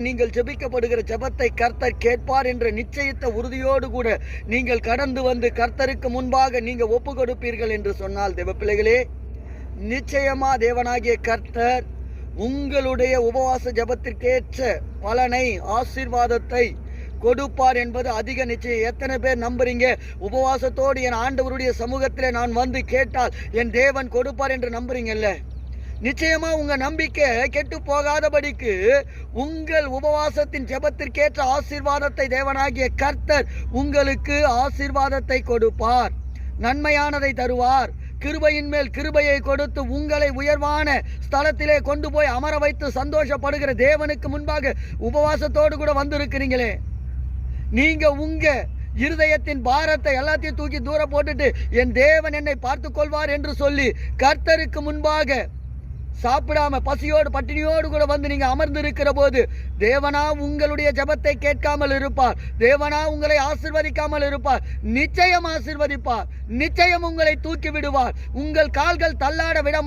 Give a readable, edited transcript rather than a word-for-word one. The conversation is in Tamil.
நீங்கள் ஜெபிக்கப்படுகிற ஜெபத்தை கர்த்தர் கேட்பார் என்ற நிச்சயத்த உறுதியோடு கூட நீங்கள் கடந்து வந்து கர்த்தருக்கு முன்பாக நீங்க ஒப்பு கொடுப்பீர்கள் என்று சொன்னால், தேவ பிள்ளைகளே, நிச்சயமா தேவனாகிய கர்த்தர் உங்களுடைய உபவாச ஜெபத்திற்கேற்ற பலனை, ஆசீர்வாதத்தை கொடுப்பார் என்பது அதிக நிச்சயம். எத்தனை பேர் நம்புறீங்க? உபவாசத்தோடு என் ஆண்டவருடைய சமூகத்திலே நான் வந்து கேட்டால் என் தேவன் கொடுப்பார் என்று நம்புறீங்கல்ல? நிச்சயமா உங்க நம்பிக்கை கெட்டு போகாதபடிக்கு உங்கள் உபவாசத்தின் ஜெபத்திற்கேற்ற ஆசீர்வாதத்தை தேவனாகிய கர்த்தர் உங்களுக்கு ஆசீர்வாதத்தை கொடுப்பார், நன்மையானதை தருவார். கிருபையின் மேல் கிருபையை கொடுத்து உங்களை உயர்வான ஸ்தலத்திலே கொண்டு போய் அமர வைத்து சந்தோஷப்படுகிற தேவனுக்கு முன்பாக உபவாசத்தோடு கூட வந்திருக்கிறீங்களே, நீங்க உங்க இருதயத்தின் பாரத்தை எல்லாத்தையும் தூக்கி தூர போட்டுட்டு என் தேவன் என்னை பார்த்து கொள்வார் என்று சொல்லி கர்த்தருக்கு முன்பாக சாப்பிடாம பசியோடு பட்டினியோடு கூட வந்து நீங்க அமர்ந்து இருக்கிற போது தேவனா உங்களுடைய ஜெபத்தை கேட்காமல் இருப்பார், தேவனா உங்களை ஆசீர்வதிக்காமல் இருப்பார். நிச்சயம் ஆசீர்வதிப்பார், நிச்சயம் உங்களை தூக்கி விடுவார், உங்கள் கால்கள் தள்ளாட விட